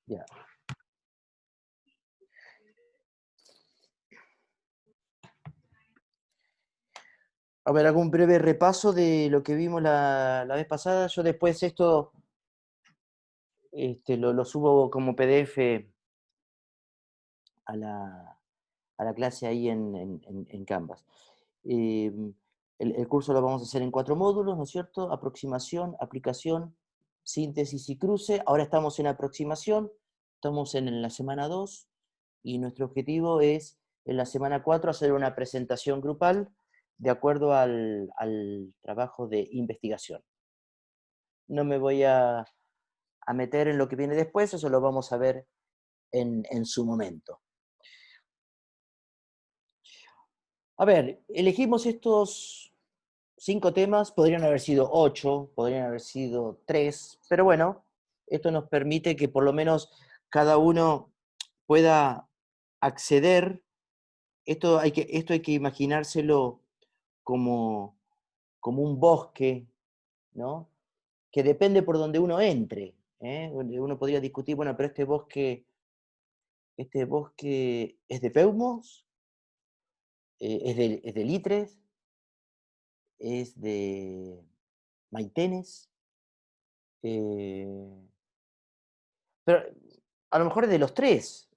Ya. A ver, hago un breve repaso de lo que vimos la vez pasada. Yo después esto lo subo como PDF a la clase ahí en Canvas. El curso lo vamos a hacer en 4 módulos, ¿no es cierto? Aproximación, aplicación, síntesis y cruce. Ahora estamos en aproximación, estamos en la semana 2 y nuestro objetivo es en la semana 4 hacer una presentación grupal de acuerdo al trabajo de investigación. No me voy a meter en lo que viene después, eso lo vamos a ver en su momento. A ver, elegimos estos 5 temas, podrían haber sido 8, podrían haber sido 3, pero bueno, esto nos permite que por lo menos cada uno pueda acceder. Esto hay que imaginárselo como un bosque, ¿no? Que depende por donde uno entre, ¿eh? Uno podría discutir, bueno, pero este bosque es de peumos, es de litres, es de maitenes, eh, pero a lo mejor es de los 3.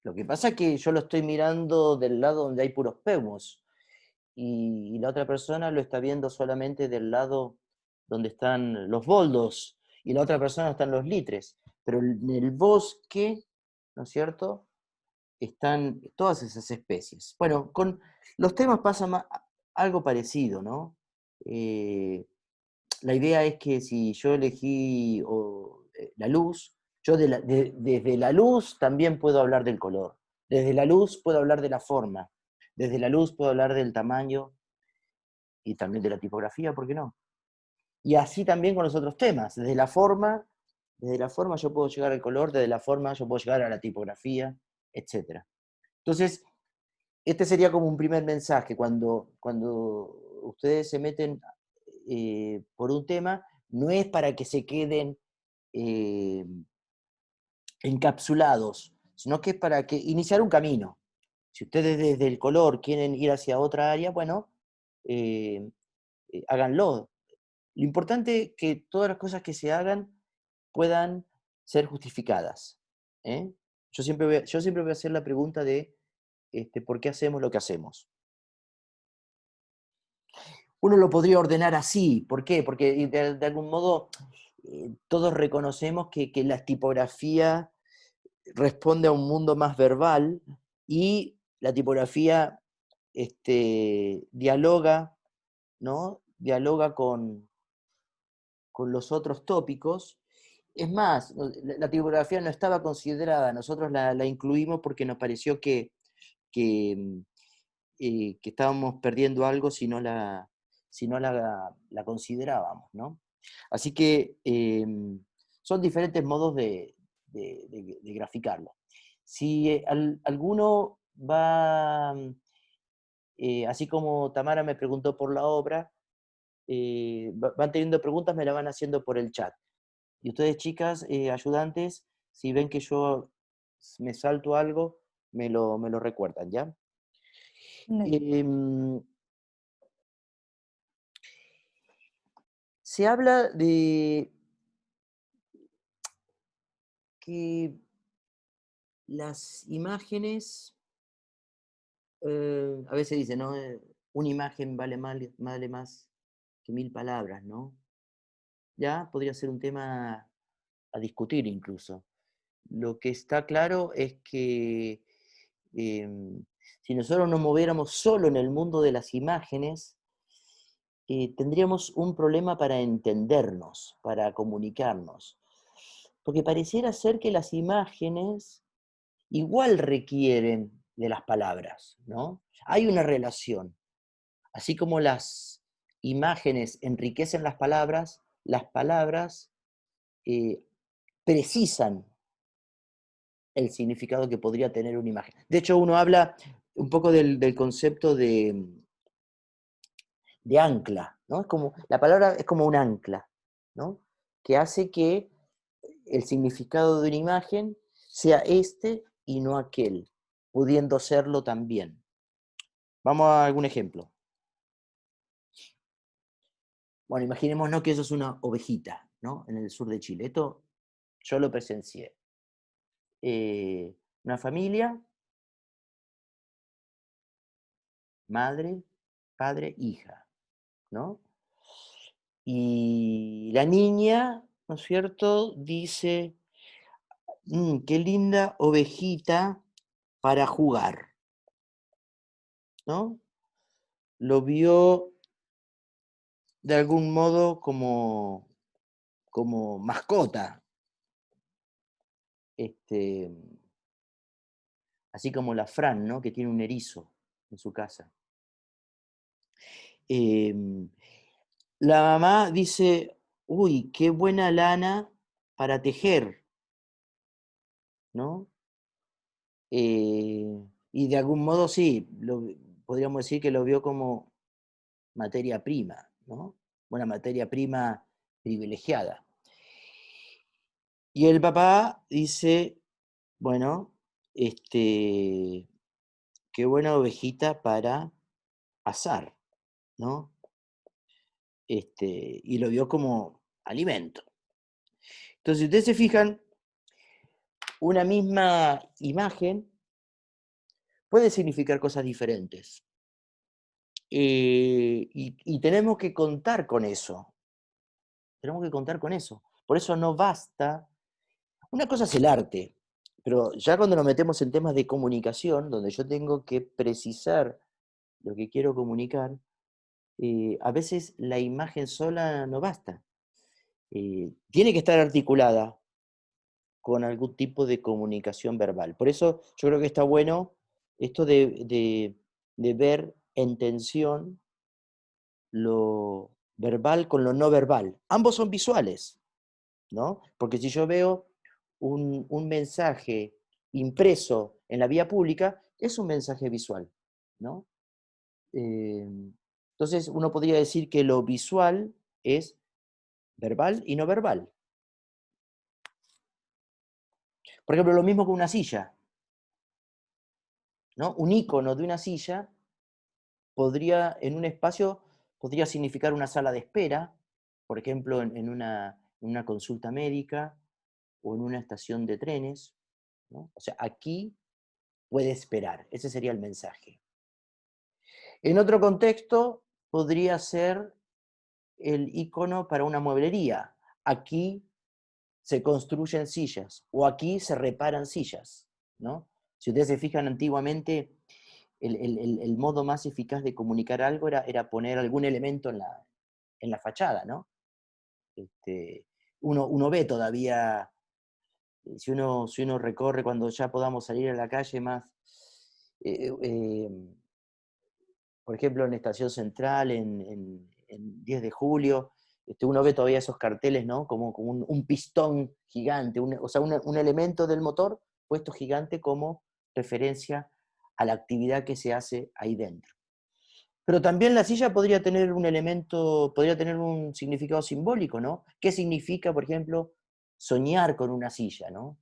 Lo que pasa es que yo lo estoy mirando del lado donde hay puros peumos, y la otra persona lo está viendo solamente del lado donde están los boldos, y la otra persona están los litres. Pero en el bosque, ¿no es cierto?, están todas esas especies. Bueno, con los temas pasa algo parecido, ¿no? La idea es que si yo elegí la luz, yo desde la luz también puedo hablar del color. Desde la luz puedo hablar de la forma. Desde la luz puedo hablar del tamaño y también de la tipografía, ¿por qué no? Y así también con los otros temas. Desde la forma yo puedo llegar al color, desde la forma yo puedo llegar a la tipografía, etc. Entonces, este sería como un primer mensaje. Cuando ustedes se meten por un tema, no es para que se queden eh, encapsulados, sino que es para que iniciar un camino. Si ustedes desde el color quieren ir hacia otra área, bueno, eh, háganlo. Lo importante es que todas las cosas que se hagan puedan ser justificadas, ¿eh? Yo siempre voy a hacer la pregunta de ¿por qué hacemos lo que hacemos? Uno lo podría ordenar así. ¿Por qué? Porque de algún modo todos reconocemos que la tipografía responde a un mundo más verbal y la tipografía dialoga, ¿no? Dialoga con los otros tópicos. Es más, la tipografía no estaba considerada, nosotros la incluimos porque nos pareció que, que estábamos perdiendo algo si no la considerábamos, ¿no? Así que son diferentes modos de graficarlo. Si alguno va, así como Tamara me preguntó por la obra, van teniendo preguntas, me la van haciendo por el chat. Y ustedes, chicas, ayudantes, si ven que yo me salto algo, me lo recuerdan, ¿ya? Em, Se habla de que las imágenes, a veces dicen, ¿no? Una imagen vale más que 1000 palabras, ¿no? Ya podría ser un tema a discutir incluso. Lo que está claro es que si nosotros nos moviéramos solo en el mundo de las imágenes, tendríamos un problema para entendernos, para comunicarnos. Porque pareciera ser que las imágenes igual requieren de las palabras, ¿no? Hay una relación. Así como las imágenes enriquecen las palabras eh, precisan el significado que podría tener una imagen. De hecho, uno habla un poco del concepto de ancla, ¿no? La palabra es como un ancla, ¿no? Que hace que el significado de una imagen sea este y no aquel, pudiendo serlo también. Vamos a algún ejemplo. Bueno, imaginémonos que eso es una ovejita, ¿no? En el sur de Chile. Esto yo lo presencié. Una familia, madre, padre, hija, ¿no? Y la niña, ¿no es cierto?, dice, qué linda ovejita para jugar, ¿no? Lo vio de algún modo como mascota, este, así como la Fran, ¿no?, que tiene un erizo en su casa. Em, la mamá dice, uy, qué buena lana para tejer, ¿no? Y de algún modo sí, podríamos decir que lo vio como materia prima, ¿no? Una materia prima privilegiada. Y el papá dice, bueno, qué buena ovejita para asar, ¿no? Y lo vio como alimento. Entonces, si ustedes se fijan, una misma imagen puede significar cosas diferentes. Y tenemos que contar con eso. Tenemos que contar con eso. Por eso no basta. Una cosa es el arte, pero ya cuando nos metemos en temas de comunicación, donde yo tengo que precisar lo que quiero comunicar, a veces la imagen sola no basta. Tiene que estar articulada con algún tipo de comunicación verbal. Por eso yo creo que está bueno esto de ver en tensión lo verbal con lo no verbal. Ambos son visuales, ¿no? Porque si yo veo un mensaje impreso en la vía pública, es un mensaje visual, ¿no? Eh, entonces uno podría decir que lo visual es verbal y no verbal. Por ejemplo, lo mismo con una silla, ¿no? Un icono de una silla podría, en un espacio, podría significar una sala de espera, por ejemplo, en una consulta médica o en una estación de trenes, ¿no? O sea, aquí puede esperar, ese sería el mensaje. En otro contexto, podría ser el icono para una mueblería. Aquí se construyen sillas o aquí se reparan sillas, ¿no? Si ustedes se fijan antiguamente, el modo más eficaz de comunicar algo era poner algún elemento en la fachada, ¿no? Uno ve todavía, si uno recorre cuando ya podamos salir a la calle más, eh, eh, por ejemplo, en Estación Central, en 10 de julio, uno ve todavía esos carteles, ¿no? Como un pistón gigante, o sea, un elemento del motor puesto gigante como referencia a la actividad que se hace ahí dentro. Pero también la silla podría tener un elemento, podría tener un significado simbólico, ¿no? ¿Qué significa, por ejemplo, soñar con una silla, ¿no?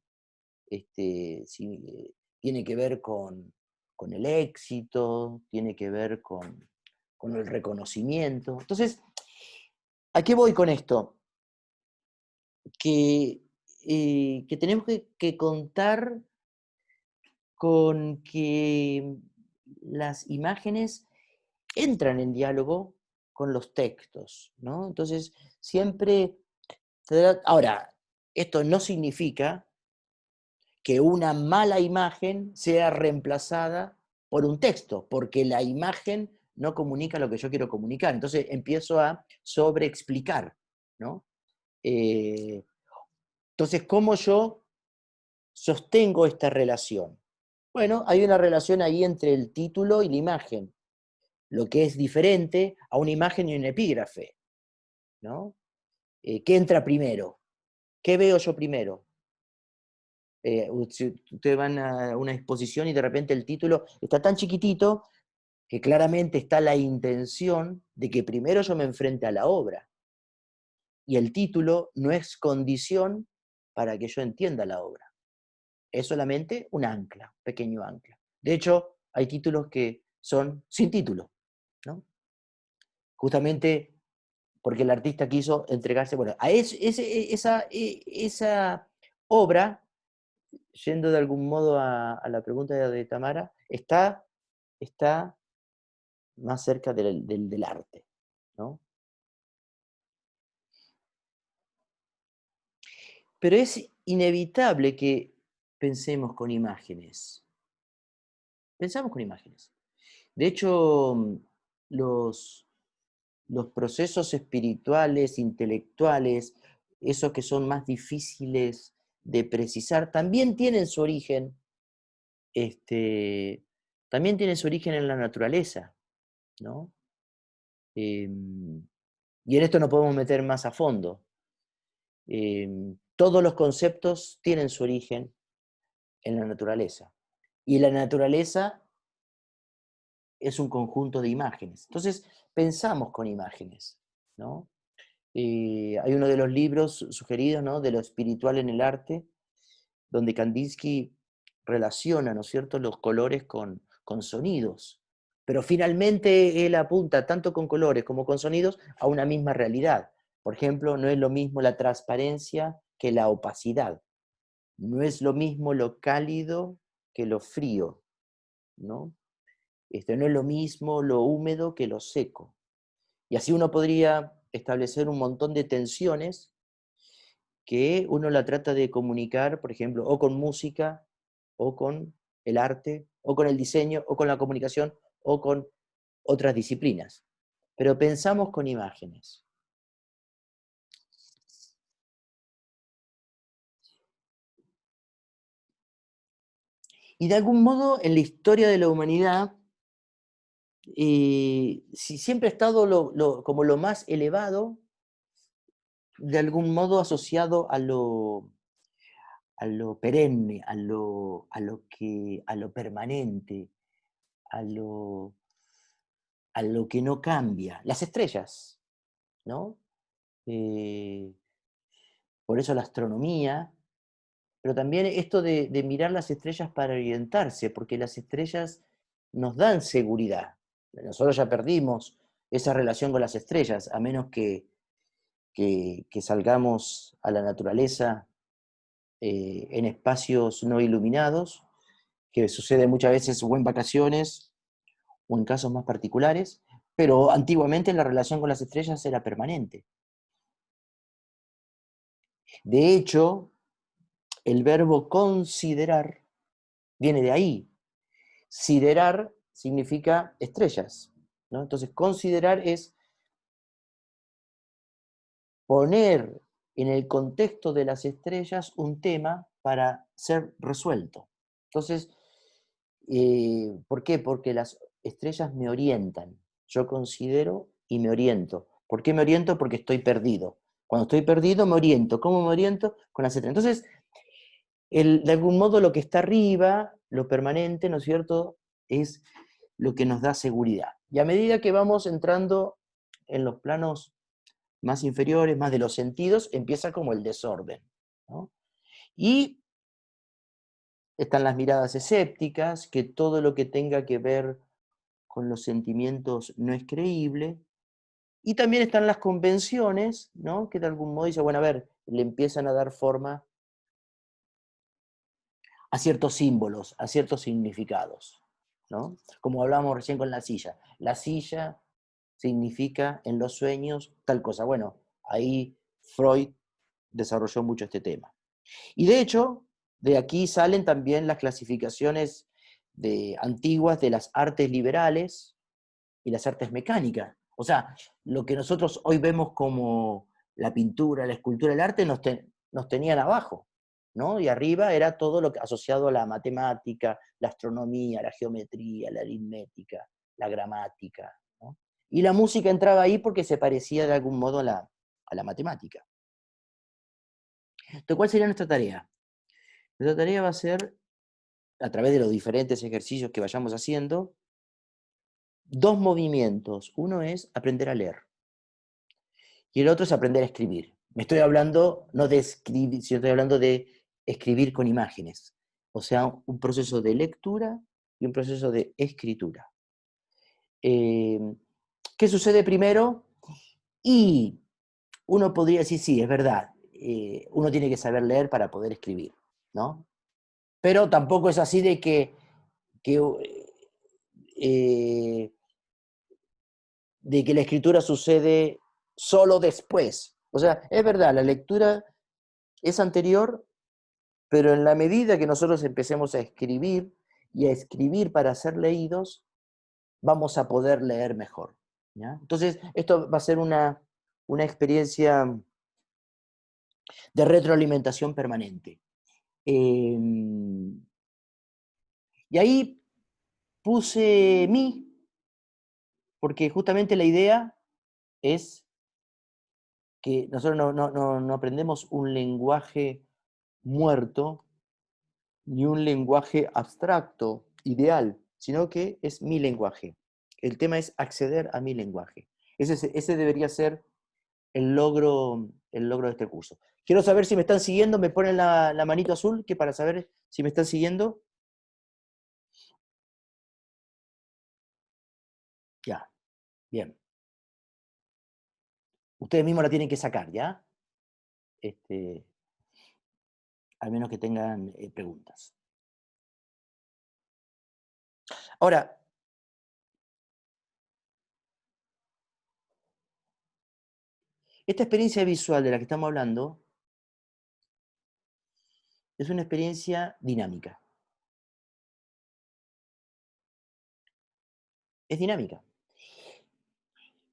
Tiene que ver con el éxito, tiene que ver con el reconocimiento. Entonces, ¿a qué voy con esto? Que tenemos que contar con que las imágenes entran en diálogo con los textos, ¿no? Entonces, siempre... Ahora, esto no significa que una mala imagen sea reemplazada por un texto, porque la imagen no comunica lo que yo quiero comunicar. Entonces empiezo a sobreexplicar, ¿no? Eh, entonces, ¿cómo yo sostengo esta relación? Bueno, hay una relación ahí entre el título y la imagen, lo que es diferente a una imagen y un epígrafe, ¿no? ¿Qué entra primero? ¿Qué veo yo primero? Si ustedes van a una exposición y de repente el título está tan chiquitito que claramente está la intención de que primero yo me enfrente a la obra. Y el título no es condición para que yo entienda la obra. es solamente un ancla, pequeño ancla. De hecho, hay títulos que son sin título, ¿no? Justamente porque el artista quiso entregarse, bueno, a esa obra, yendo de algún modo a la pregunta de Tamara, está más cerca del arte, ¿no? Pero es inevitable que pensemos con imágenes. Pensamos con imágenes. De hecho, los, los procesos espirituales, intelectuales, esos que son más difíciles de precisar, también tienen su origen, también tienen su origen en la naturaleza, ¿no? Y en esto nos podemos meter más a fondo. Todos los conceptos tienen su origen en la naturaleza. Y la naturaleza es un conjunto de imágenes. Entonces, pensamos con imágenes, ¿no? Hay uno de los libros sugeridos, ¿no?, de lo espiritual en el arte, donde Kandinsky relaciona, ¿no es cierto?, los colores con sonidos. Pero finalmente él apunta tanto con colores como con sonidos a una misma realidad. Por ejemplo, no es lo mismo la transparencia que la opacidad. No es lo mismo lo cálido que lo frío, ¿no? No es lo mismo lo húmedo que lo seco. Y así uno podría establecer un montón de tensiones que uno la trata de comunicar, por ejemplo, o con música, o con el arte, o con el diseño, o con la comunicación, o con otras disciplinas. Pero pensamos con imágenes. Y de algún modo, en la historia de la humanidad, si siempre ha estado como lo más elevado, de algún modo asociado a lo perenne, a lo permanente, a lo, a lo que no cambia. Las estrellas, ¿no? Eh, por eso la astronomía, pero también esto de mirar las estrellas para orientarse, porque las estrellas nos dan seguridad. Nosotros ya perdimos esa relación con las estrellas, a menos que salgamos a la naturaleza en espacios no iluminados, que sucede muchas veces o en vacaciones o en casos más particulares, pero antiguamente la relación con las estrellas era permanente. De hecho, el verbo considerar viene de ahí. Siderar significa estrellas, ¿no? Entonces, considerar es poner en el contexto de las estrellas un tema para ser resuelto. Entonces, ¿por qué? Porque las estrellas me orientan. Yo considero y me oriento. ¿Por qué me oriento? Porque estoy perdido. Cuando estoy perdido me oriento. ¿Cómo me oriento? Con las estrellas. Entonces, de algún modo lo que está arriba, lo permanente, ¿no es cierto?, es lo que nos da seguridad. Y a medida que vamos entrando en los planos más inferiores, más de los sentidos, empieza como el desorden, ¿no? Y están las miradas escépticas, que todo lo que tenga que ver con los sentimientos no es creíble. Y también están las convenciones, ¿no?, que de algún modo dicen, bueno, a ver, le empiezan a dar forma a ciertos símbolos, a ciertos significados, ¿no? Como hablábamos recién con la silla. La silla significa en los sueños tal cosa. Bueno, ahí Freud desarrolló mucho este tema. Y de hecho, de aquí salen también las clasificaciones antiguas de las artes liberales y las artes mecánicas. O sea, lo que nosotros hoy vemos como la pintura, la escultura, el arte, nos tenían abajo, ¿no? Y arriba era todo lo que asociado a la matemática, la astronomía, la geometría, la aritmética, la gramática, ¿no? Y la música entraba ahí porque se parecía de algún modo a la matemática. Entonces, ¿cuál sería nuestra tarea? Nuestra tarea va a ser, a través de los diferentes ejercicios que vayamos haciendo, dos movimientos. Uno es aprender a leer y el otro es aprender a escribir. Me estoy hablando no de escribir, sino estoy hablando de escribir con imágenes. O sea, un proceso de lectura y un proceso de escritura. ¿Qué sucede primero? Y uno podría decir, sí, es verdad, uno tiene que saber leer para poder escribir, ¿no? Pero tampoco es así que, eh, de que la escritura sucede solo después. O sea, es verdad, la lectura es anterior, pero en la medida que nosotros empecemos a escribir y a escribir para ser leídos, vamos a poder leer mejor. ¿Ya? Entonces, esto va a ser una experiencia de retroalimentación permanente. Y ahí puse mí, porque justamente la idea es que nosotros no aprendemos un lenguaje muerto, ni un lenguaje abstracto, ideal, sino que es mi lenguaje. El tema es acceder a mi lenguaje. Ese debería ser el logro de este curso. Quiero saber si me están siguiendo, me ponen la manito azul, que para saber si me están siguiendo. Ya, bien. Ustedes mismos la tienen que sacar, ¿ya? Este, al menos que tengan preguntas. Ahora, esta experiencia visual de la que estamos hablando es una experiencia dinámica. Es dinámica.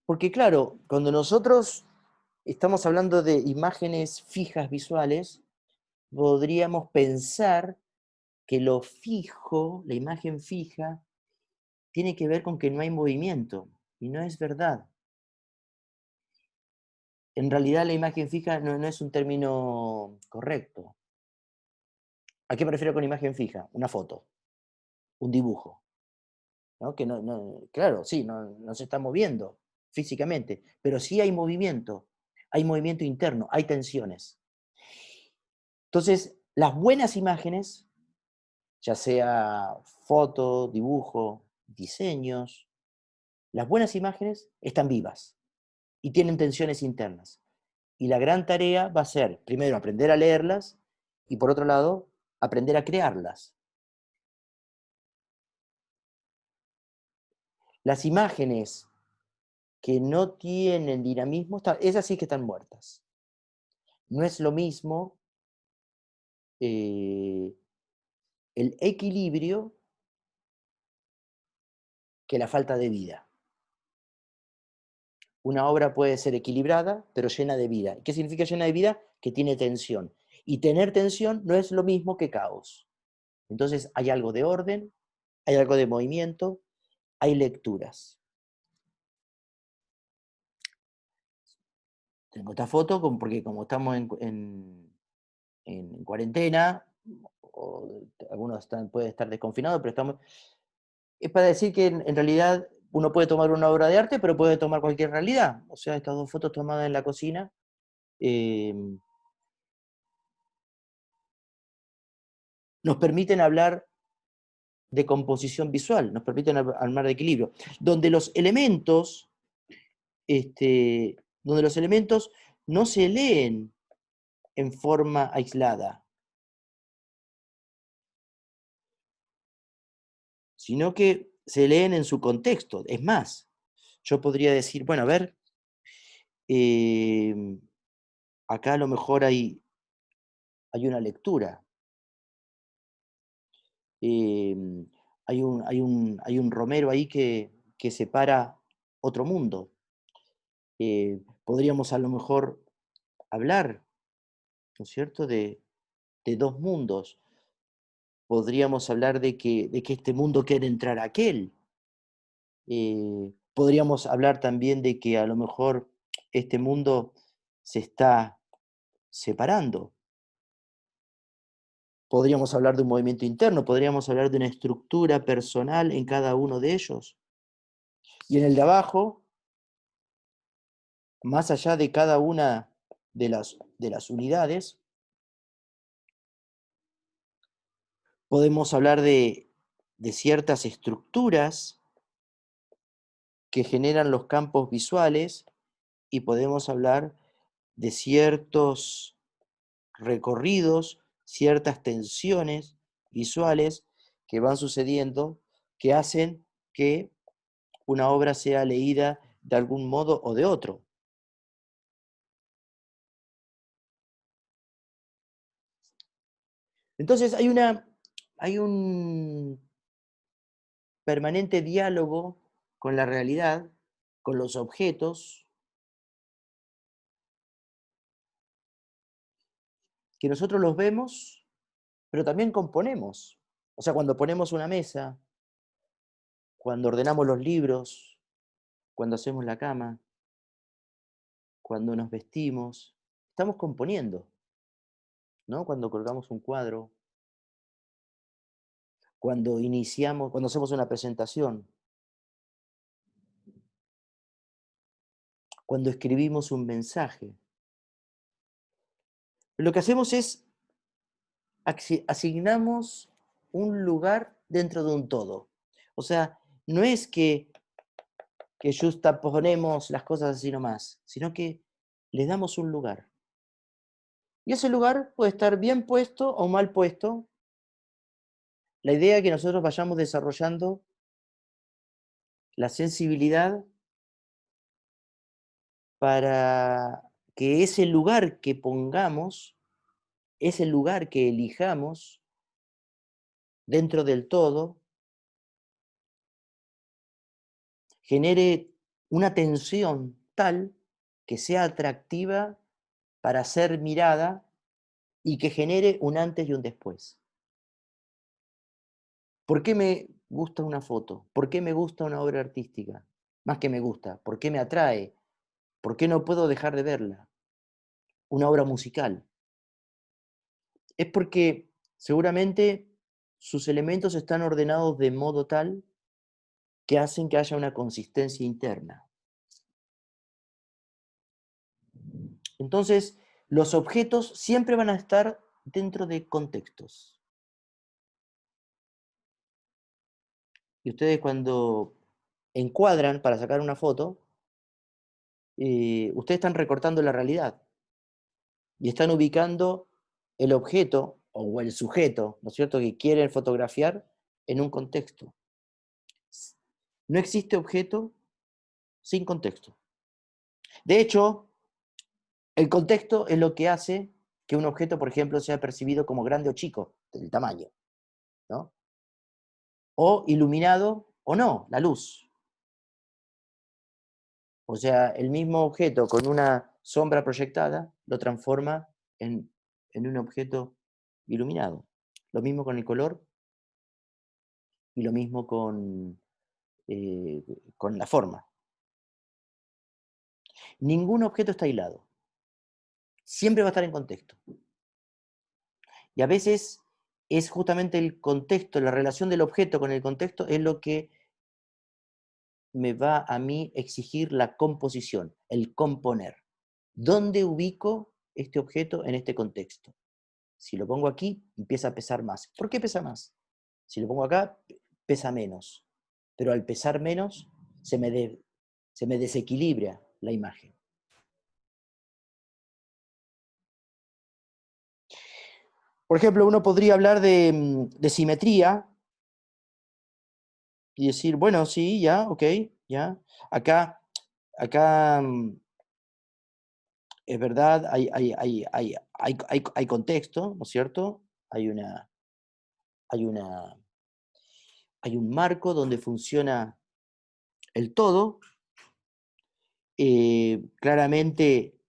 Porque claro, cuando nosotros estamos hablando de imágenes fijas visuales, podríamos pensar que lo fijo, la imagen fija, tiene que ver con que no hay movimiento. Y no es verdad. En realidad la imagen fija no es un término correcto. ¿A qué me refiero con imagen fija? Una foto, un dibujo. ¿No? Que claro, sí, no se está moviendo físicamente, pero sí hay movimiento interno, hay tensiones. Entonces, las buenas imágenes, ya sea foto, dibujo, diseños, las buenas imágenes están vivas y tienen tensiones internas. Y la gran tarea va a ser, primero, aprender a leerlas y, por otro lado, aprender a crearlas. Las imágenes que no tienen dinamismo, esas sí que están muertas. No es lo mismo el equilibrio que la falta de vida. Una obra puede ser equilibrada, pero llena de vida. ¿Qué significa llena de vida? Que tiene tensión. Y tener tensión no es lo mismo que caos. Entonces hay algo de orden, hay algo de movimiento, hay lecturas. Tengo esta foto porque como estamos en cuarentena, o algunos pueden estar desconfinados, pero estamos... Es para decir que en realidad uno puede tomar una obra de arte, pero puede tomar cualquier realidad. O sea, estas dos fotos tomadas en la cocina nos permiten hablar de composición visual, nos permiten armar de equilibrio, donde los elementos, donde los elementos no se leen en forma aislada, sino que se leen en su contexto. Es más, yo podría decir, bueno, a ver, acá a lo mejor hay una lectura, hay un romero ahí que separa otro mundo. Podríamos a lo mejor hablar, ¿no es cierto?, de dos mundos. Podríamos hablar de que este mundo quiere entrar a aquel. Podríamos hablar también de que a lo mejor este mundo se está separando. Podríamos hablar de un movimiento interno, podríamos hablar de una estructura personal en cada uno de ellos. Y en el de abajo, más allá de cada una de las unidades, Podemos hablar de ciertas estructuras que generan los campos visuales y podemos hablar de ciertos recorridos, ciertas tensiones visuales que van sucediendo que hacen que una obra sea leída de algún modo o de otro. Entonces hay un permanente diálogo con la realidad, con los objetos, que nosotros los vemos, pero también componemos. O sea, cuando ponemos una mesa, cuando ordenamos los libros, cuando hacemos la cama, cuando nos vestimos, estamos componiendo, ¿no? Cuando colgamos un cuadro, cuando iniciamos, cuando hacemos una presentación, cuando escribimos un mensaje. Lo que hacemos es asignamos un lugar dentro de un todo. O sea, no es que justaponemos las cosas así nomás, sino que le damos un lugar. Y ese lugar puede estar bien puesto o mal puesto. La idea es que nosotros vayamos desarrollando la sensibilidad para que ese lugar que pongamos, ese lugar que elijamos dentro del todo, genere una tensión tal que sea atractiva para ser mirada y que genere un antes y un después. ¿Por qué me gusta una foto? ¿Por qué me gusta una obra artística? Más que me gusta, ¿por qué me atrae? ¿Por qué no puedo dejar de verla? Una obra musical. Es porque seguramente sus elementos están ordenados de modo tal que hacen que haya una consistencia interna. Entonces, los objetos siempre van a estar dentro de contextos. Y ustedes cuando encuadran para sacar una foto, ustedes están recortando la realidad y están ubicando el objeto o el sujeto, ¿no es cierto?, que quieren fotografiar en un contexto. No existe objeto sin contexto. De hecho, el contexto es lo que hace que un objeto, por ejemplo, sea percibido como grande o chico, del tamaño, ¿no? O iluminado o no, la luz. O sea, el mismo objeto con una sombra proyectada lo transforma en un objeto iluminado. Lo mismo con el color y lo mismo eh, con la forma. Ningún objeto está aislado. Siempre va a estar en contexto. Y a veces es justamente el contexto, la relación del objeto con el contexto es lo que me va a mí exigir la composición, el componer. ¿Dónde ubico este objeto en este contexto? Si lo pongo aquí, empieza a pesar más. ¿Por qué pesa más? Si lo pongo acá, pesa menos. Pero al pesar menos, se me desequilibra la imagen. Por ejemplo, uno podría hablar de simetría y decir, bueno, sí, ya, ok, ya. Acá es verdad, hay contexto, ¿no es cierto? Hay una, hay una, hay un marco donde funciona el todo. Claramente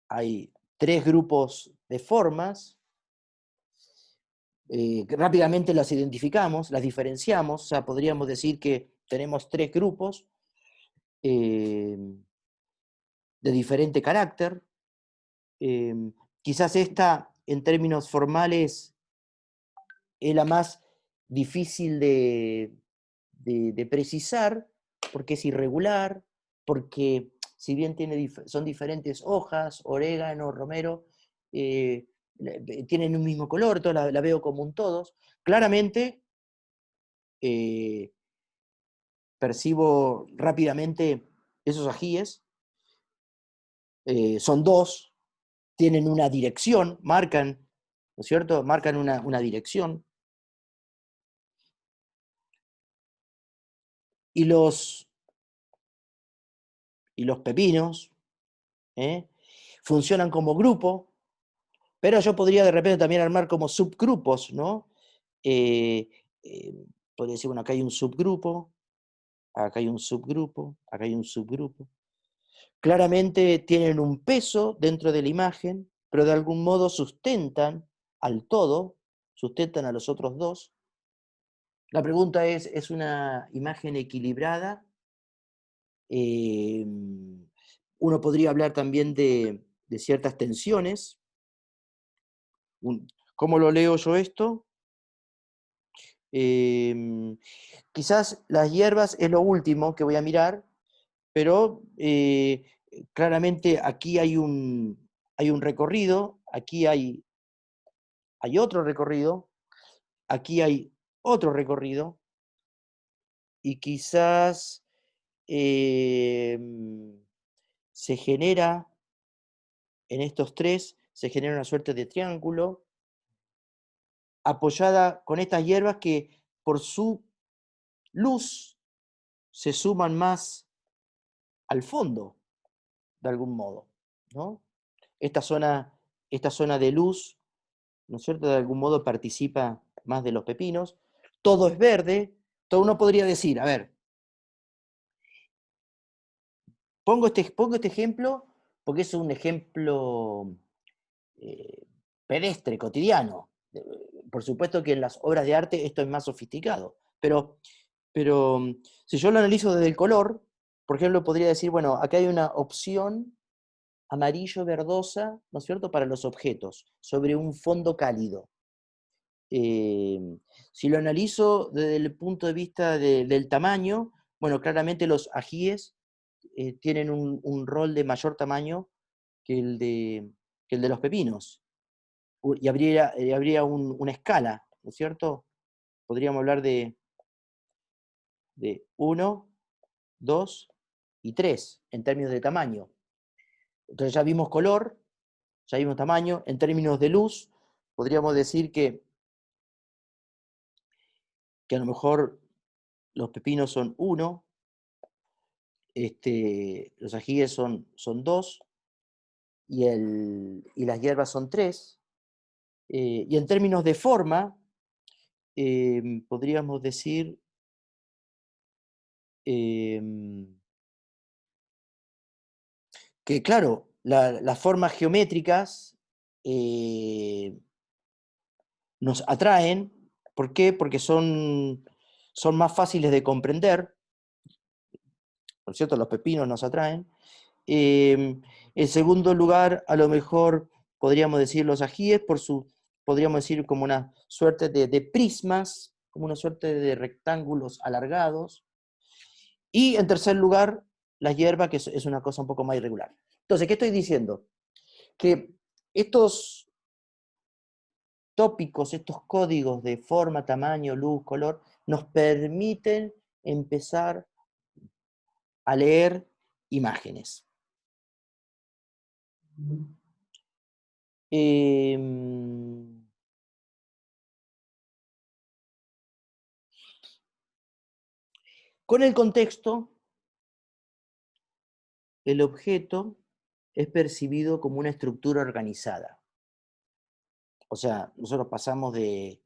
hay tres grupos de formas. Que rápidamente las identificamos, las diferenciamos, o sea, podríamos decir que tenemos tres grupos eh, de diferente carácter. Quizás esta, en términos formales, es la más difícil de precisar, porque es irregular, porque si bien son diferentes hojas, orégano, romero, tienen un mismo color, la veo como un todos. Claramente percibo rápidamente esos ajíes, son dos, tienen una dirección, marcan, ¿no es cierto? Marcan una dirección. Y los pepinos funcionan como grupo, pero yo podría de repente también armar como subgrupos, ¿no? Eh, Podría decir, bueno, acá hay un subgrupo, acá hay un subgrupo, acá hay un subgrupo. Claramente tienen un peso dentro de la imagen, pero de algún modo sustentan al todo, sustentan a los otros dos. La pregunta ¿es una imagen equilibrada? Uno podría hablar también de ciertas tensiones. ¿Cómo lo leo yo esto? Quizás las hierbas es lo último que voy a mirar, pero claramente aquí hay un recorrido, aquí hay otro recorrido, aquí hay otro recorrido, y quizás se genera, en estos tres, se genera una suerte de triángulo, apoyada con estas hierbas que por su luz se suman más al fondo, de algún modo, ¿no? Esta zona, esta zona de luz, ¿no es cierto?, de algún modo participa más de los pepinos. Todo es verde. Todo uno podría decir, a ver, pongo este ejemplo porque es un ejemplo eh, pedestre, cotidiano. Por supuesto que en las obras de arte esto es más sofisticado, pero si yo lo analizo desde el color, por ejemplo, podría decir, bueno, acá hay una opción amarillo verdosa, ¿no es cierto?, para los objetos, sobre un fondo cálido. Si lo analizo desde el punto de vista del tamaño, bueno, claramente los ajíes tienen un rol de mayor tamaño que que el de los pepinos. Y habría una escala, ¿no es cierto? Podríamos hablar de 1, 2 y 3 en términos de tamaño. Entonces ya vimos color, ya vimos tamaño. En términos de luz, podríamos decir que a lo mejor los pepinos son 1, los ajíes son 2 y las hierbas son 3. Y en términos de forma, podríamos decir que, claro, las formas geométricas nos atraen. ¿Por qué? Porque son más fáciles de comprender, ¿no es cierto? Los pepinos nos atraen. En segundo lugar, a lo mejor podríamos decir los ajíes, podríamos decir como una suerte de prismas, como una suerte de rectángulos alargados. Y en tercer lugar, la hierba, que es una cosa un poco más irregular. Entonces, ¿qué estoy diciendo? Que estos tópicos, estos códigos de forma, tamaño, luz, color, nos permiten empezar a leer imágenes. Con el contexto, el objeto es percibido como una estructura organizada. O sea, nosotros pasamos de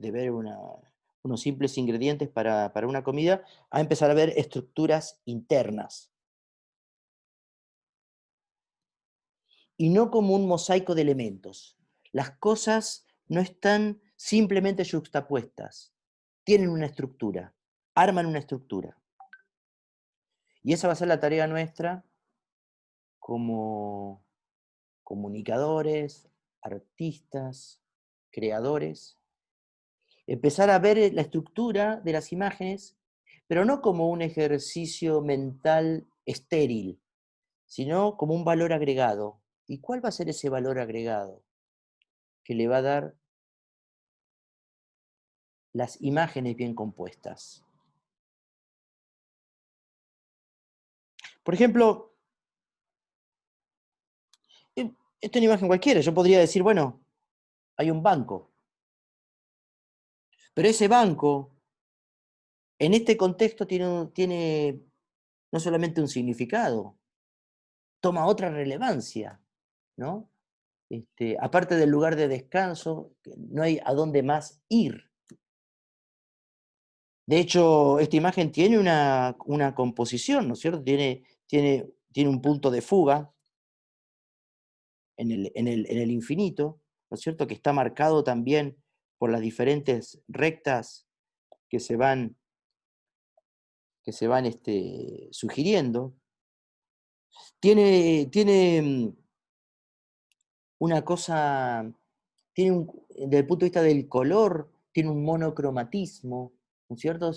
ver unos simples ingredientes para una comida a empezar a ver estructuras internas. Y no como un mosaico de elementos. Las cosas no están simplemente yuxtapuestas, tienen una estructura, arman una estructura. Y esa va a ser la tarea nuestra como comunicadores, artistas, creadores. Empezar a ver la estructura de las imágenes, pero no como un ejercicio mental estéril, sino como un valor agregado ¿Y cuál va a ser ese valor agregado que le va a dar las imágenes bien compuestas? Por ejemplo, esto es una imagen cualquiera. Yo podría decir, bueno, hay un banco, pero ese banco, en este contexto, tiene no solamente un significado, toma otra relevancia, ¿no? Aparte del lugar de descanso, que no hay a dónde más ir. De hecho, esta imagen tiene una composición, ¿no es cierto? Tiene un punto de fuga en el infinito, ¿no es cierto? Que está marcado también por las diferentes rectas que se van, sugiriendo. Tiene una cosa, desde el punto de vista del color, tiene un monocromatismo, ¿no es cierto?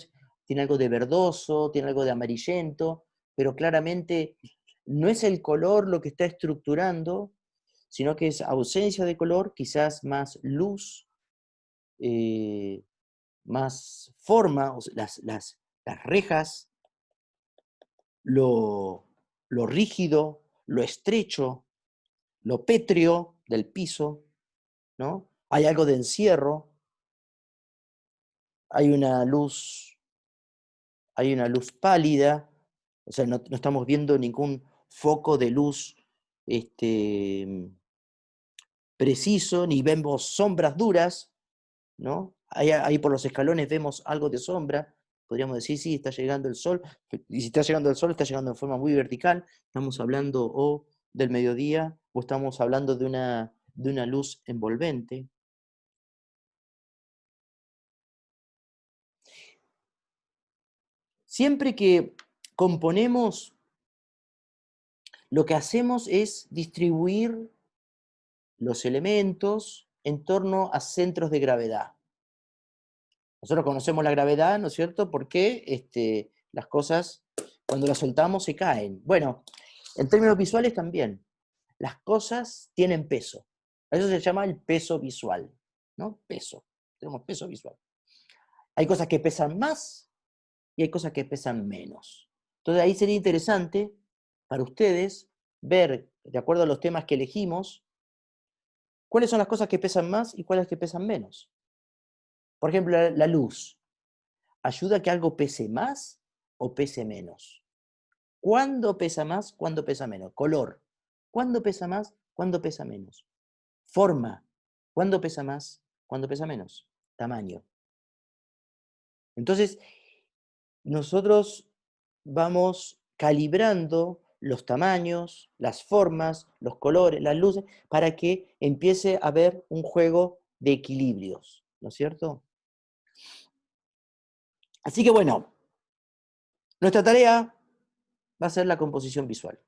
Tiene algo de verdoso, tiene algo de amarillento, pero claramente no es el color lo que está estructurando, sino que es ausencia de color, quizás más luz, eh, más forma, o sea, las rejas, lo, lo rígido, lo estrecho, lo pétreo del piso, ¿no? Hay algo de encierro, hay una luz, hay una luz pálida, o sea, no estamos viendo ningún foco de luz preciso, ni vemos sombras duras, ¿no? Ahí por los escalones vemos algo de sombra, podríamos decir, sí, está llegando el sol, y si está llegando el sol, está llegando en forma muy vertical, estamos hablando o del mediodía, o estamos hablando de una luz envolvente. Siempre que componemos, lo que hacemos es distribuir los elementos en torno a centros de gravedad. Nosotros conocemos la gravedad, ¿no es cierto? Porque las cosas, cuando las soltamos, se caen. Bueno, en términos visuales también. Las cosas tienen peso. A eso se llama el peso visual, ¿no? Peso. Tenemos peso visual. Hay cosas que pesan más y hay cosas que pesan menos. Entonces ahí sería interesante para ustedes ver, de acuerdo a los temas que elegimos, cuáles son las cosas que pesan más y cuáles que pesan menos. Por ejemplo, la luz. ¿Ayuda a que algo pese más o pese menos? ¿Cuándo pesa más? ¿Cuándo pesa menos? Color. ¿Cuándo pesa más? ¿Cuándo pesa menos? Forma. ¿Cuándo pesa más? ¿Cuándo pesa menos? Tamaño. Entonces, nosotros vamos calibrando los tamaños, las formas, los colores, las luces, para que empiece a haber un juego de equilibrios, ¿no es cierto? Así que bueno, nuestra tarea va a ser la composición visual.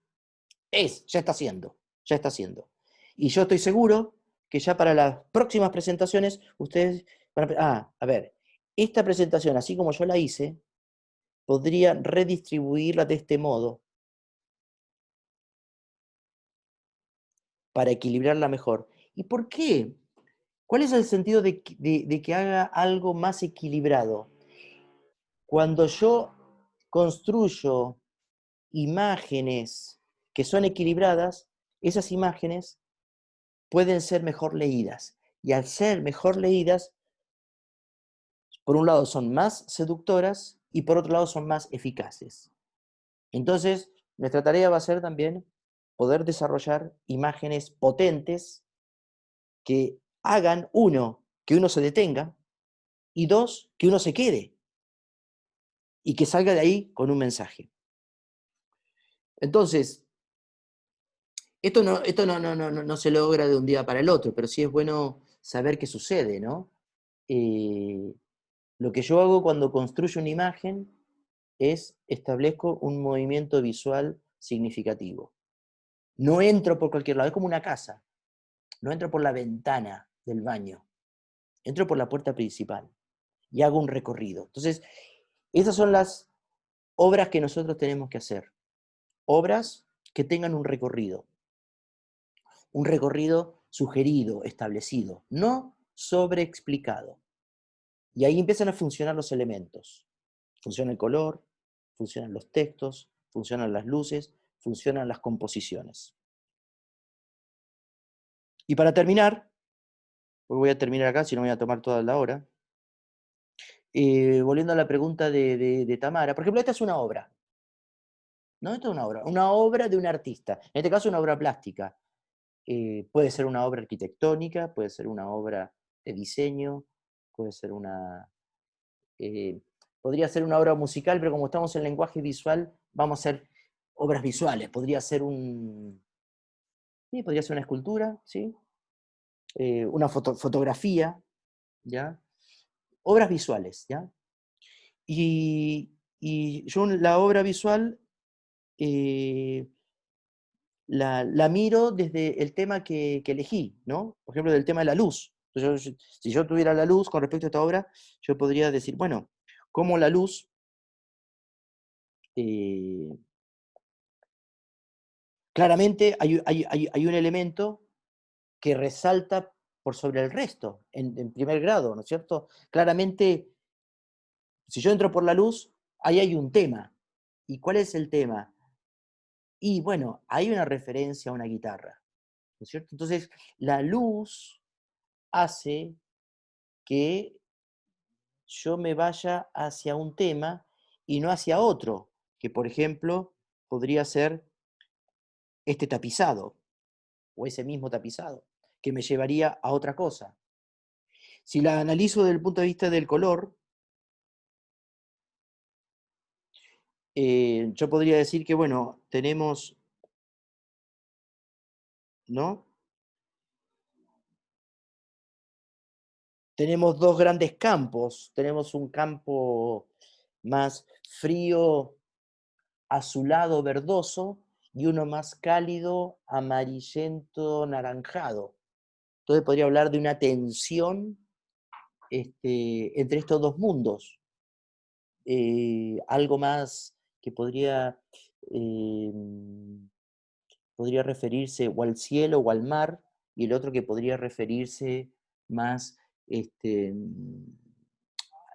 Ya está haciendo, ya está haciendo. Y yo estoy seguro que ya para las próximas presentaciones, ustedes van a ver, esta presentación, así como yo la hice, podría redistribuirla de este modo para equilibrarla mejor. ¿Y por qué? ¿Cuál es el sentido de que haga algo más equilibrado? Cuando yo construyo imágenes que son equilibradas, esas imágenes pueden ser mejor leídas. Y al ser mejor leídas, por un lado son más seductoras y por otro lado son más eficaces. Entonces, nuestra tarea va a ser también poder desarrollar imágenes potentes que hagan, uno, que uno se detenga, y dos, que uno se quede y que salga de ahí con un mensaje. Entonces, esto no se logra de un día para el otro, pero sí es bueno saber qué sucede, ¿no? Lo que yo hago cuando construyo una imagen es establezco un movimiento visual significativo. No entro por cualquier lado, es como una casa. No entro por la ventana del baño, entro por la puerta principal y hago un recorrido. Entonces, esas son las obras que nosotros tenemos que hacer. Obras que tengan un recorrido. un recorrido sugerido, establecido, no sobreexplicado. Y ahí empiezan a funcionar los elementos. Funciona el color, funcionan los textos, funcionan las luces, funcionan las composiciones. Y para terminar, voy a terminar acá, si no voy a tomar toda la hora, volviendo a la pregunta de Tamara, por ejemplo, esta es una obra, ¿no? Esta es una obra de un artista, en este caso una obra plástica. Puede ser una obra arquitectónica, puede ser una obra de diseño, puede ser eh, podría ser una obra musical, pero como estamos en lenguaje visual, vamos a hacer obras visuales. Podría ser sí, podría ser una escultura, ¿sí? Una fotografía, ¿ya? Obras visuales, ¿ya? Y yo la obra visual eh, la miro desde el tema que elegí, ¿no? Por ejemplo, del tema de la luz. Si yo tuviera la luz con respecto a esta obra, yo podría decir, bueno, cómo la luz eh, claramente hay un elemento que resalta por sobre el resto, en primer grado, ¿no es cierto? Claramente, si yo entro por la luz, ahí hay un tema. ¿Y cuál es el tema? Y bueno, hay una referencia a una guitarra, ¿no es cierto? Entonces, la luz hace que yo me vaya hacia un tema y no hacia otro, que por ejemplo podría ser este tapizado o ese mismo tapizado, que me llevaría a otra cosa. Si la analizo desde el punto de vista del color, yo podría decir que, bueno, tenemos, ¿no? Tenemos dos grandes campos. Tenemos un campo más frío, azulado, verdoso, y uno más cálido, amarillento, naranjado. Entonces podría hablar de una tensión entre estos dos mundos. Algo más que eh, podría referirse o al cielo o al mar, y el otro que podría referirse más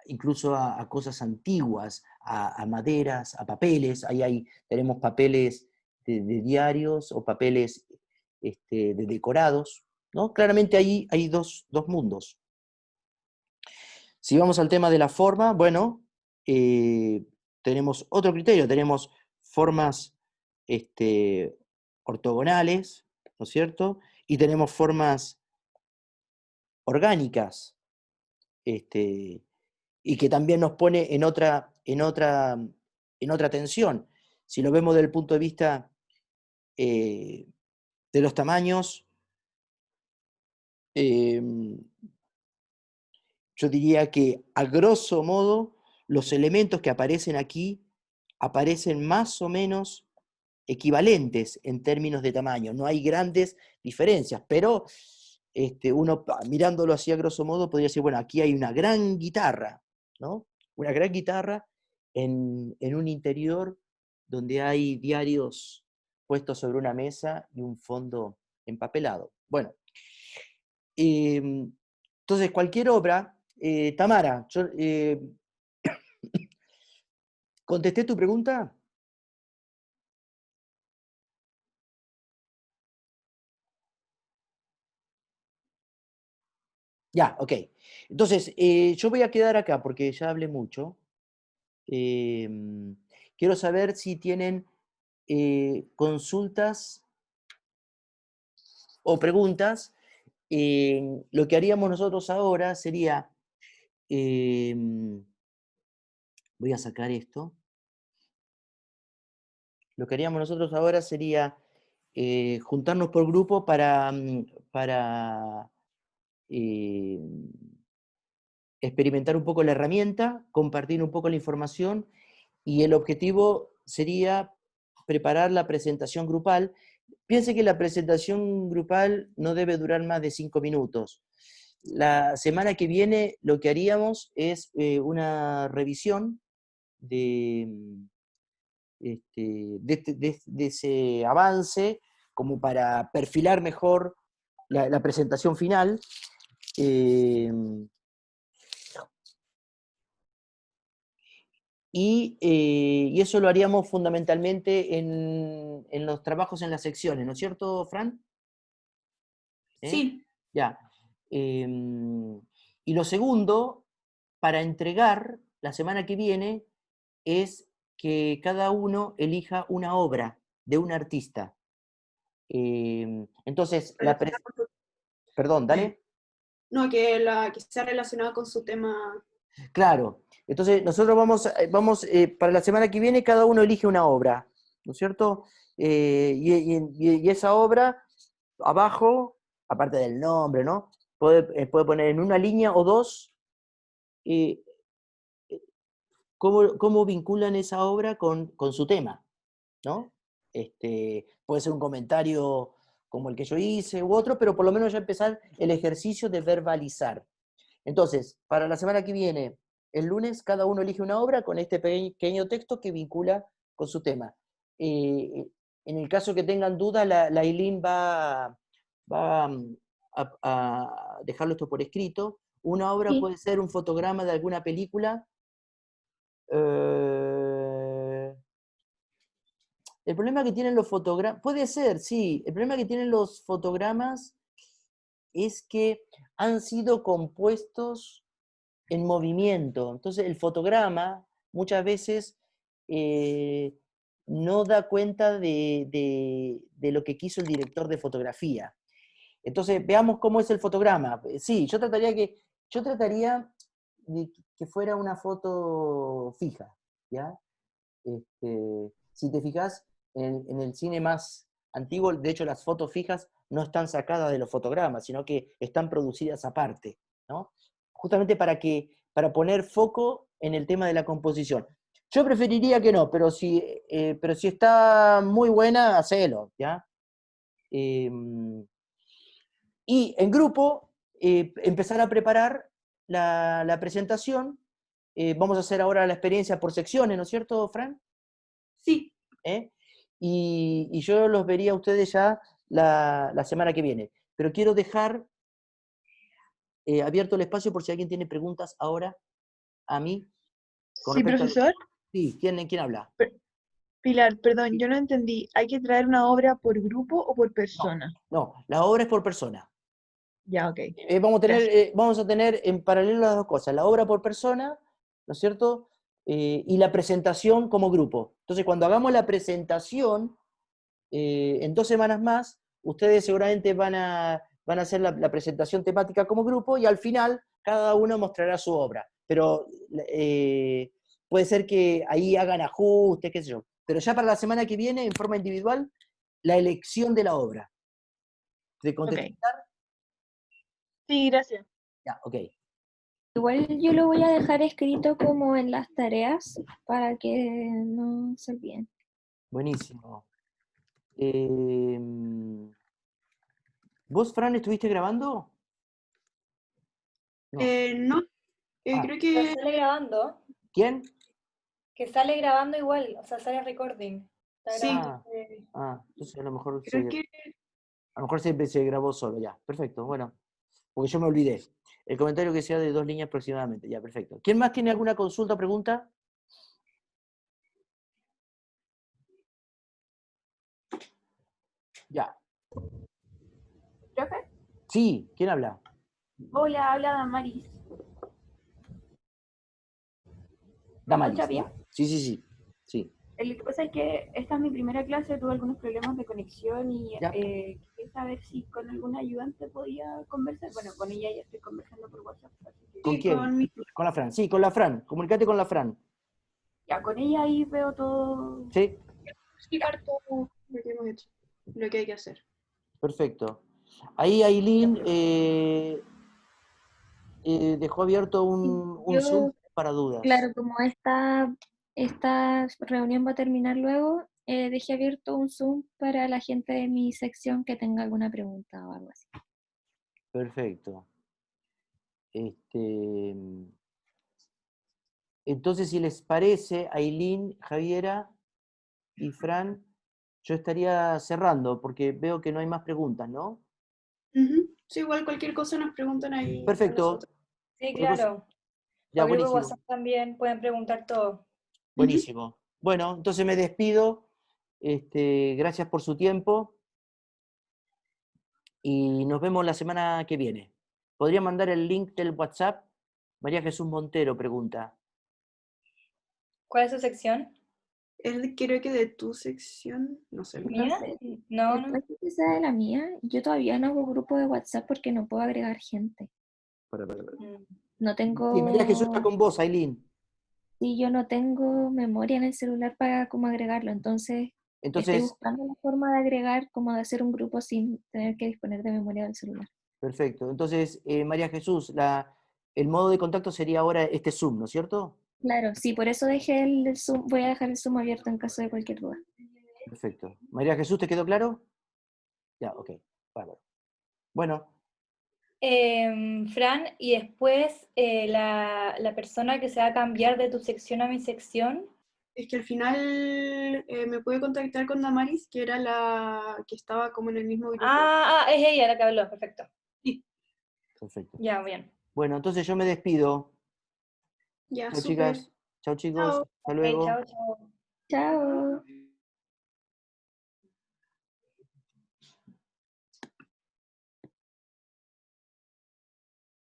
incluso a cosas antiguas, a maderas, a papeles. Ahí tenemos papeles de diarios o papeles de decorados, ¿no? Claramente ahí hay dos mundos. Si vamos al tema de la forma, bueno, tenemos otro criterio, tenemos formas ortogonales, ¿no es cierto? Y tenemos formas orgánicas, y que también nos pone en otra tensión. Si lo vemos desde el punto de vista eh, de los tamaños, eh, yo diría que a grosso modo los elementos que aparecen aquí aparecen más o menos equivalentes en términos de tamaño. No hay grandes diferencias, pero uno mirándolo así a grosso modo podría decir, bueno, aquí hay una gran guitarra, ¿no? Una gran guitarra en un interior donde hay diarios puestos sobre una mesa y un fondo empapelado. Bueno, entonces cualquier obra, Tamara, ¿contesté tu pregunta? Ya, ok. Entonces, yo voy a quedar acá porque ya hablé mucho. Em, Quiero saber si tienen consultas o preguntas. Lo que haríamos nosotros ahora sería, em, voy a sacar esto, lo que haríamos nosotros ahora sería juntarnos por grupo para em, experimentar un poco la herramienta, compartir un poco la información, y el objetivo sería preparar la presentación grupal. Piense que la presentación grupal no debe durar más de 5 minutos. La semana que viene lo que haríamos es una revisión de, de ese avance como para perfilar mejor la presentación final. Y eso lo haríamos fundamentalmente en los trabajos en las secciones, ¿no es cierto, Fran? Sí. Ya. Y lo segundo, para entregar la semana que viene, es que cada uno elija una obra de un artista. Entonces, perdón, dale. No, que sea relacionada con su tema. Claro. Entonces, nosotros para la semana que viene, cada uno elige una obra, ¿no es cierto? Y esa obra, abajo, aparte del nombre, ¿no? Puede poner en una línea o dos eh, cómo vinculan esa obra con su tema, ¿no? Puede ser un comentario como el que yo hice u otro, pero por lo menos ya empezar el ejercicio de verbalizar. Entonces, para la semana que viene, el lunes, cada uno elige una obra con este pequeño texto que vincula con su tema. En el caso que tengan dudas, la Aileen va a dejarlo esto por escrito. Una obra Sí. puede ser un fotograma de alguna película. El problema que tienen los fotogramas, puede ser, sí, el problema que tienen los fotogramas es que han sido compuestos en movimiento. Entonces el fotograma muchas veces no da cuenta de lo que quiso el director de fotografía. Entonces veamos cómo es el fotograma. Sí, yo trataría de que fuera una foto fija, ¿ya? Si te fijas, en el cine más antiguo, de hecho las fotos fijas no están sacadas de los fotogramas, sino que están producidas aparte, ¿no? Justamente para poner foco en el tema de la composición. Yo preferiría que no, pero si está muy buena, hacelo, ¿ya? Y en grupo, empezar a preparar la presentación. Vamos a hacer ahora la experiencia por secciones, ¿no es cierto, Fran? Sí. Y yo los vería a ustedes ya la semana que viene. Pero quiero dejar abierto el espacio por si alguien tiene preguntas ahora a mí con Sí, respecto a... profesor. Sí, ¿quién habla? Pilar, perdón, yo no entendí. ¿Hay que traer una obra por grupo o por persona? No, la obra es por persona. Ya, ok. Vamos a tener en paralelo las dos cosas, la obra por persona, ¿no es cierto? Y la presentación como grupo. Entonces, cuando hagamos la presentación, en 2 semanas más, ustedes seguramente van a hacer la presentación temática como grupo y al final cada uno mostrará su obra. Pero puede ser que ahí hagan ajustes, qué sé yo. Pero ya para la semana que viene, en forma individual, la elección de la obra. ¿Te contesté? Ok. Sí, gracias. Ya, ok. Igual yo lo voy a dejar escrito como en las tareas para que no se olviden. Buenísimo. ¿Vos, Fran, estuviste grabando? No. No, Ah, creo Pero que sale grabando, ¿quién? que sale grabando igual, o sea, sale recording. Está sí, grabando. Entonces a lo mejor creo que siempre se grabó solo, ya, perfecto, bueno, porque yo me olvidé. El comentario que sea de 2 líneas aproximadamente, ya, perfecto. ¿Quién más tiene alguna consulta o pregunta? Ya. ¿Profe? Sí, ¿quién habla? Hola, habla Damaris. ¿Me escucha Damaris, bien? ¿no? Sí, sí, sí. Sí. Lo que pasa es que esta es mi primera clase, tuve algunos problemas de conexión y Ya. quería saber si con algún ayudante podía conversar. Bueno, con ella ya estoy conversando por WhatsApp, así que ¿Con sí, quién? Con la Fran. Sí, con la Fran. Comunicate con la Fran. ya con ella ahí veo todo. Sí, explicar todo lo que hemos hecho, lo que hay que hacer. perfecto. Ahí Aileen dejó abierto un Zoom Yo, para dudas. claro, como esta reunión va a terminar luego, dejé abierto un Zoom para la gente de mi sección que tenga alguna pregunta o algo así. Perfecto. Entonces, si les parece, Aileen, Javiera y Fran, yo estaría cerrando porque veo que no hay más preguntas, ¿no? Ujú. Sí, igual cualquier cosa nos preguntan ahí a Perfecto. nosotros. Sí, Cualquier cosa- claro. Ya, Por grupo de buenísimo. WhatsApp también pueden preguntar todo. Buenísimo. Bueno, entonces me despido. Gracias por su tiempo y nos vemos la semana que viene. ¿Podría mandar el link del WhatsApp? María Jesús Montero pregunta. ¿Cuál es su sección? Creo que de tu sección, no sé. No ¿Mía? sé. No, no. Después que sea de la mía, yo todavía no hago grupo de WhatsApp porque no puedo agregar gente. Para. Mm. No Sí, María Jesús está tengo, con vos, Ailín. sí, yo no tengo memoria en el celular para cómo agregarlo, entonces estoy Entonces, buscando la forma de agregar, como de hacer un grupo sin tener que disponer de memoria del celular. perfecto. Entonces, María Jesús, el modo de contacto sería ahora este Zoom, ¿no es cierto? Claro, sí, por eso dejé el Zoom, voy a dejar el Zoom abierto en caso de cualquier duda. Perfecto. María Jesús, ¿te quedó claro? Ya, ok. Bárbaro. Bueno, Fran, y después la persona que se va a cambiar de tu sección a mi sección. Es que al final me pude contactar con Damaris, que era la que estaba como en el mismo grupo. Es ella la que habló, perfecto. Sí, perfecto. Ya, bien. Bueno, entonces yo me despido. ya, Chao, súper. chicas. Chao, chicos. Chao. Hasta Ok, luego. chao, chao. Chao.